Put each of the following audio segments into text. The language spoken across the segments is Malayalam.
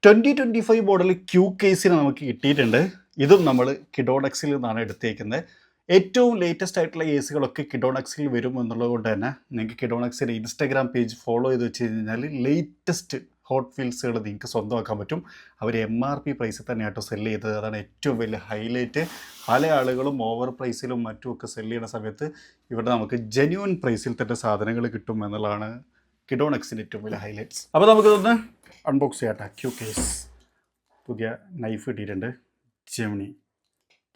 2025 മോഡൽ ക്യൂ കേസിന് നമുക്ക് കിട്ടിയിട്ടുണ്ട്. ഇതും നമ്മൾ കിഡോണക്സിൽ നിന്നാണ് എടുത്തേക്കുന്നത്. ഏറ്റവും ലേറ്റസ്റ്റ് ആയിട്ടുള്ള കേസുകളൊക്കെ കിഡോണക്സിൽ വരും എന്നുള്ളത് കൊണ്ട് തന്നെ നിങ്ങൾക്ക് കിഡോണക്സിൻ്റെ ഇൻസ്റ്റാഗ്രാം പേജ് ഫോളോ ചെയ്ത് വെച്ച് കഴിഞ്ഞാൽ ലേറ്റസ്റ്റ് ഹോട്ട് വീൽസുകൾ നിങ്ങൾക്ക് സ്വന്തമാക്കാൻ പറ്റും. അവർ MRP പ്രൈസിൽ തന്നെയാട്ടോ സെല്ല് ചെയ്തത്. അതാണ് ഏറ്റവും വലിയ ഹൈലൈറ്റ്. പല ആളുകളും ഓവർ പ്രൈസിലും മറ്റുമൊക്കെ സെല്ല് ചെയ്യുന്ന സമയത്ത് ഇവിടെ നമുക്ക് ജെന്യുവൻ പ്രൈസിൽ തന്നെ സാധനങ്ങൾ കിട്ടും എന്നുള്ളതാണ് കിഡോണക്സിൻ്റെ ഏറ്റവും വലിയ ഹൈലൈറ്റ്സ്. അപ്പോൾ നമുക്കിതൊന്ന് അൺബോക്സ് ചെയ്യാട്ടെ. ക്യൂ കേസ് പുതിയ നൈഫ് കിട്ടിയിട്ടുണ്ട്.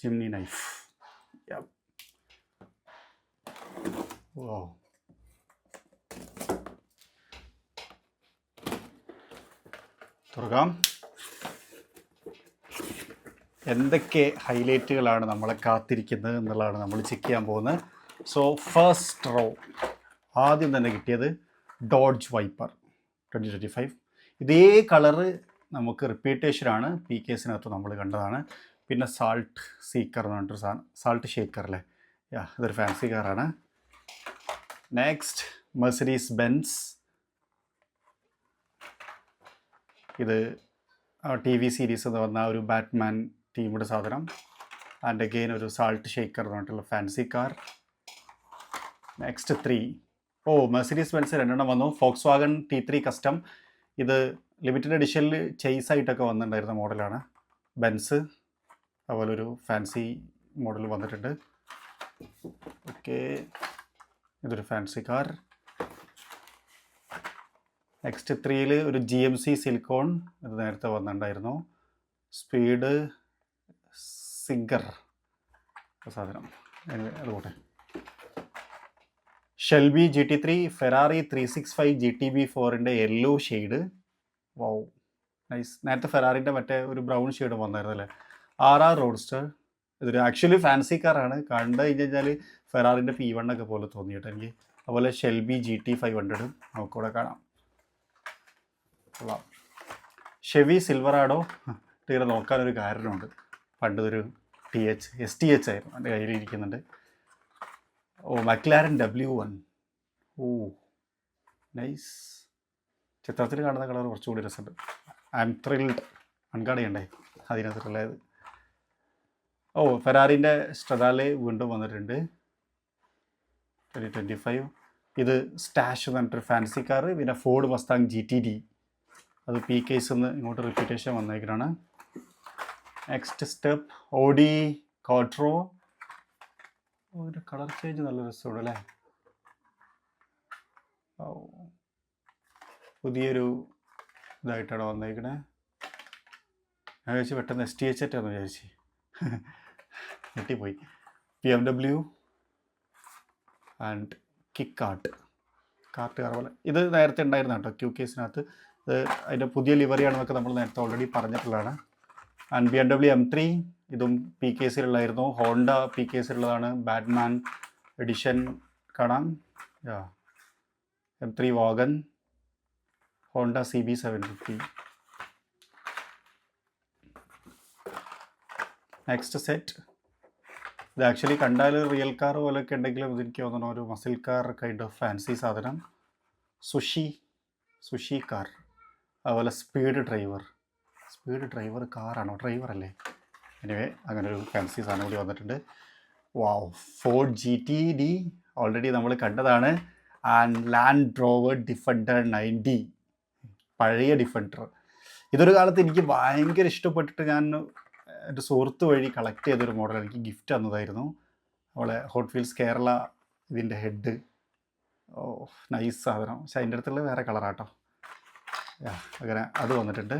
Jimny knife. ഓ തുറക്കാം. എന്തൊക്കെ ഹൈലൈറ്റുകളാണ് നമ്മളെ കാത്തിരിക്കുന്നത് എന്നുള്ളതാണ് നമ്മൾ ചെക്ക് ചെയ്യാൻ പോകുന്നത്. സോ ഫസ്റ്റ് റോ ആദ്യം തന്നെ കിട്ടിയത് ഡോഡ്ജ് വൈപ്പർ 2025. ഇതേ കളറ് നമുക്ക് റിപ്പീറ്റേഷനാണ്. PKസിനകത്ത് നമ്മൾ കണ്ടതാണ്. പിന്നെ സാൾട്ട് സീക്കർ എന്ന് പറഞ്ഞിട്ടൊരു സാധനം, സാൾട്ട് ഷേക്കർ അല്ലേ, ഇതൊരു ഫാൻസി കാറാണ്. Next Mercedes Benz. ഇത് TV സീരീസ് എന്ന് പറഞ്ഞ ഒരു ബാറ്റ്മാൻ ടീമിൻ്റെ സാധനം. ആൻഡ് അഗെയിൻ ഒരു സാൾട്ട് ഷേക്കർ എന്ന് പറഞ്ഞിട്ടുള്ള fancy car. Next 3. Mercedes Benz 2 വന്നു. Volkswagen T3 custom. ഇത് ലിമിറ്റഡ് എഡിഷനിൽ ചെയ്സായിട്ടൊക്കെ വന്നിട്ടുണ്ടായിരുന്ന മോഡലാണ്. ബെൻസ് അതുപോലെ ഒരു ഫാൻസി മോഡൽ വന്നിട്ടുണ്ട്. ഓക്കെ, ഇതൊരു ഫാൻസി കാർ. നെക്സ്റ്റ് 3 ഒരു GMC സിലിക്കോൺ. ഇത് നേരത്തെ വന്നിട്ടുണ്ടായിരുന്നു. സ്പീഡ് സിഗർ സാധനം, അതുപോലെ ഷെൽബി GT3, ഫെറാറി 365 GTB4ൻ്റെ യെല്ലോ ഷെയ്ഡ്. Wow, nice. നേരത്തെ ഫെറാറിൻ്റെ മറ്റേ ഒരു ബ്രൗൺ ഷെയ്ഡ് വന്നായിരുന്നു അല്ലേ. RR roadster. ഇതൊരു ആക്ച്വലി ഫാൻസി കാറാണ്. കണ്ടു കഴിഞ്ഞ് കഴിഞ്ഞാൽ ഫെറാറിൻ്റെ P1 ഒക്കെ പോലെ തോന്നിയിട്ട് എനിക്ക്. അതുപോലെ ഷെൽബി GT500 നമുക്കിവിടെ കാണാം. Chevy Silverado. തീരെ നോക്കാനൊരു കാരണമുണ്ട്. പണ്ടതൊരു STH ആയിരുന്നു, എൻ്റെ കയ്യിലിരിക്കുന്നുണ്ട്. McLaren W1. നൈസ്. ചിത്രത്തിൽ കാണുന്ന കളർ കുറച്ചുകൂടി രസമുണ്ട്. I M thrilled. അൺകാർഡ് ചെയ്യണ്ടേ അതിനകത്തുള്ളത്. ഫെറാറിൻ്റെ സ്ട്രദാലെ വീണ്ടും വന്നിട്ടുണ്ട് 2025. ഇത് സ്റ്റാഷ് എന്ന് പറഞ്ഞിട്ടൊരു ഫാൻസി കാർ. പിന്നെ ഫോർഡ് മസ്താങ് GTD. അത് PKs എന്ന് ഇങ്ങോട്ട് റിപ്പീറ്റേഷൻ വന്നേക്കാണ്. Next step Audi Quattro. ഒരു കളർ ചേഞ്ച് നല്ല രസമുണ്ട് അല്ലേ. പുതിയൊരു ഇതായിട്ടാണ് വന്നേക്കണേ. ഞാൻ വിചാരിച്ചു പെട്ടെന്ന് STH ആയിട്ടാന്ന് വിചാരിച്ചു, ഞെട്ടിപ്പോയി. BMW ആൻഡ് കിക്കാർട്ട് കാർ പോലെ. ഇത് നേരത്തെ ഉണ്ടായിരുന്ന കേട്ടോ ക്യൂ കേസിനകത്ത്. ഇത് അതിൻ്റെ പുതിയ ലിവറിയാണെന്നൊക്കെ നമ്മൾ നേരത്തെ ഓൾറെഡി പറഞ്ഞിട്ടുള്ളതാണ്. And BMW M3. ഇതും PKസിലുള്ളായിരുന്നു. ഹോണ്ട PKസിലുള്ളതാണ്. ബാറ്റ്മാൻ എഡിഷൻ കാണാം. M3 wagon. Honda CB750. Next set. ഇത് ആക്ച്വലി കണ്ടാൽ റിയൽ കാർ പോലെയൊക്കെ ഉണ്ടെങ്കിലും ഇതെനിക്ക് തോന്നുന്നു ഒരു muscle car kind of fancy സാധനം. Sushi car. അതുപോലെ സ്പീഡ് ഡ്രൈവർ കാറാണോ, ഡ്രൈവർ അല്ലേ? എനിവേ അങ്ങനെ ഒരു ഫാൻസി സാധനം കൂടി വന്നിട്ടുണ്ട്. വാവ്, ഫോർഡ് GTD ഓൾറെഡി നമ്മൾ കണ്ടതാണ്. ആൻഡ് ലാൻഡ് റോവർ ഡിഫൻഡർ 90, പഴയ ഡിഫൻഡർ. ഇതൊരു കാലത്ത് എനിക്ക് ഭയങ്കര ഇഷ്ടപ്പെട്ടിട്ട് ഞാൻ എൻ്റെ സുഹൃത്ത് വഴി കളക്ട് ചെയ്തൊരു മോഡൽ എനിക്ക് ഗിഫ്റ്റ് തന്നതായിരുന്നു. അവളെ ഹോട്ട് വീൽസ് കേരള ഇതിൻ്റെ ഹെഡ്. നൈസ് സാധനം. പക്ഷെ അതിൻ്റെ അടുത്തുള്ള വേറെ കളറാട്ടോ. അങ്ങനെ അത് വന്നിട്ടുണ്ട്.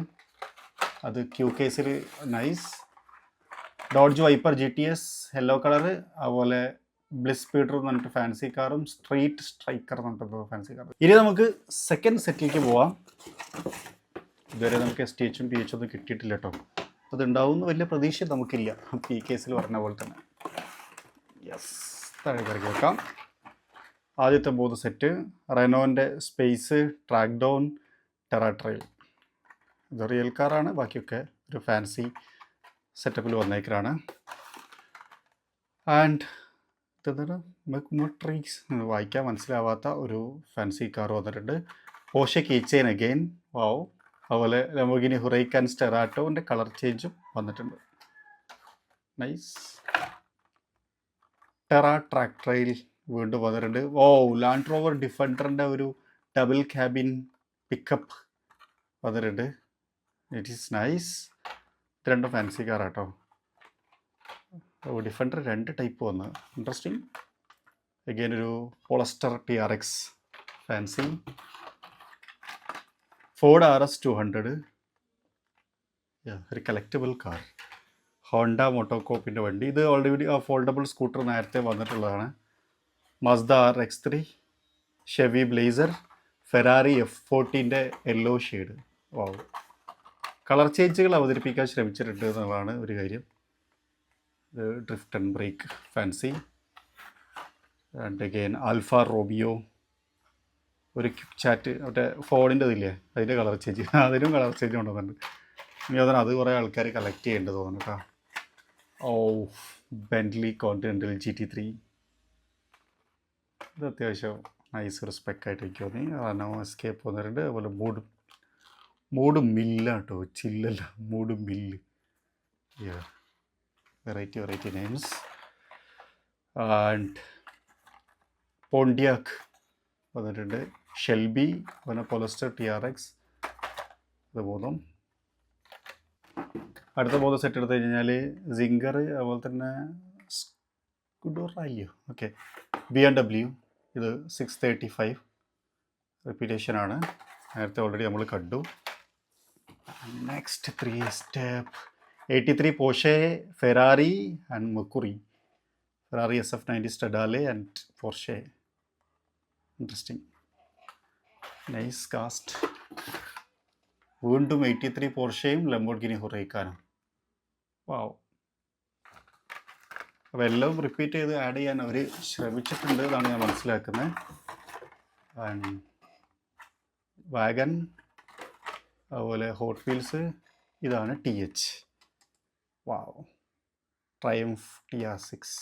അത് ക്യൂ കേസിൽ nice. Dodge wiper GTS yellow colour. അതുപോലെ ബ്ലിസ് സ്പീഡർ എന്ന് പറഞ്ഞിട്ട് ഫാൻസി കാറും സ്ട്രീറ്റ് സ്ട്രൈക്കർ എന്ന് പറഞ്ഞിട്ട് ഫാൻസി കാറും. ഇനി നമുക്ക് സെക്കൻഡ് സെറ്റിലേക്ക് പോവാം. ഇതുവരെ നമുക്ക് STHഉം PH ഒന്നും കിട്ടിയിട്ടില്ല കേട്ടോ. അതുണ്ടാവുമെന്ന് വലിയ പ്രതീക്ഷ നമുക്കില്ല. PKസിൽ പറഞ്ഞ പോലെ തന്നെ. താഴെ കറക്കി വെക്കാം. ആദ്യത്തെ 3 സെറ്റ് റെനോൻ്റെ സ്പേസ്, ട്രാക്ക് ഡൗൺ, ടെറാട്രയിൽ. ഇത് റിയൽ കാറാണ്. ബാക്കിയൊക്കെ ഒരു ഫാൻസി സെറ്റപ്പിൽ വന്നേക്കാണ്. ആൻഡ് ഇതെന്താണ്, മെക്മോട്രീസ് വായിക്കാൻ മനസ്സിലാവാത്ത ഒരു ഫാൻസി കാർ വന്നിട്ടുണ്ട്. പോഷെ കീച്ചെയിൻ അഗെയിൻ. വാവ്, അതുപോലെ ലംബോർഗിനി ഹുറൈക്കാൻ സ്റ്റെറാട്ടോൻ്റെ കളർ ചേഞ്ചും വന്നിട്ടുണ്ട്. നൈസ്. ടെറ ട്രാക്ക് ട്രെയിൽ വീണ്ടും വന്നിട്ടുണ്ട്. ഓ, ലാൻഡ് റോവർ ഡിഫൻഡറിൻ്റെ ഒരു ഡബിൾ ക്യാബിൻ പിക്കപ്പ് വന്നിട്ടുണ്ട്. It is nice. ഇത് രണ്ടും ഫാൻസി കാറാട്ടോ. ഡിഫൻഡർ 2 ടൈപ്പ് വന്ന് ഇൻട്രസ്റ്റിംഗ്. അഗെയിൻ ഒരു പോളസ്റ്റർ TRX ഫാൻസി. ഫോർഡ് RS 200, ഒരു കളക്റ്റബിൾ കാർ. ഹോണ്ട മോട്ടോകോപ്പിൻ്റെ വണ്ടി. ഇത് ഓൾറെഡി ഫോൾഡബിൾ സ്കൂട്ടർ നേരത്തെ വന്നിട്ടുള്ളതാണ്. Mazda RX3, Chevy Blazer, Ferrari F40ൻ്റെ യെല്ലോ ഷെയ്ഡ്. വാവ്. കളർ ചേഞ്ചുകൾ അവതരിപ്പിക്കാൻ ശ്രമിച്ചിട്ടുണ്ട് എന്നുള്ളതാണ് ഒരു കാര്യം. Drift and brake fancy. And again Alfa Romeo, ഒരു ക്വിക്ക് ചാറ്റ് മറ്റേ ഫോണിൻ്റെ ഇതില്ലേ അതിൻ്റെ കളർ ചേഞ്ച്, അതിനും കളർ ചേഞ്ച് കൊണ്ടുവന്നിട്ടുണ്ട്. ഇനി അതിന് അത് കുറേ ആൾക്കാർ കളക്ട് ചെയ്യേണ്ടത് തോന്നുന്നു കേട്ടോ. ഓ, ബെന്റ്ലി കോണ്ടിനെൻ്റൽ GT3. ഇത് അത്യാവശ്യം നൈസ് ഒരു സ്പെക്കായിട്ട് എനിക്ക് തോന്നി. റനോ എസ്കേപ്പ് വന്നിട്ടുണ്ട്. അതുപോലെ മൂഡ് മില്ലാട്ടോ, ചില്ലല്ല, mood mill. Variety names. And Pontiac വന്നിട്ടുണ്ട്. ഷെൽബി, പിന്നെ പോളസ്റ്റർ TRX. ഇത് മൂന്നും. അടുത്ത 3 സെറ്റ് എടുത്തു കഴിഞ്ഞാൽ സിംഗർ, അതുപോലെ തന്നെ സ്കുഡോറായോ, ഓക്കെ, BMW. ഇത് 635 റിപ്പീറ്റേഷനാണ്. നേരത്തെ ഓൾറെഡി നമ്മൾ കണ്ടു. Next 3 step 83 Porsche, Ferrari and Mercury. Ferrari SF90 Stradale and Porsche. Interesting. Nice cast. വീണ്ടും 83 പോർഷയും ലംബോർഗിനി ഹുറൈക്കാനും. വാവ്. അപ്പോൾ എല്ലാം റിപ്പീറ്റ് ചെയ്ത് ആഡ് ചെയ്യാൻ അവർ ശ്രമിച്ചിട്ടുണ്ട് എന്നാണ് ഞാൻ മനസ്സിലാക്കുന്നത്. വാഗൻ, അതുപോലെ ഹോട്ട് വീൽസ്. ഇതാണ് TH. വാവ്. Triumph TR6.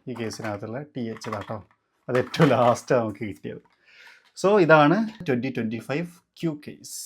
ഈ കേസിനകത്തുള്ള TH ഇതാട്ടോ. അത് ഏറ്റവും ലാസ്റ്റ് നമുക്ക് കിട്ടിയത്. സോ ഇതാണ് 2025 Q കേസ്.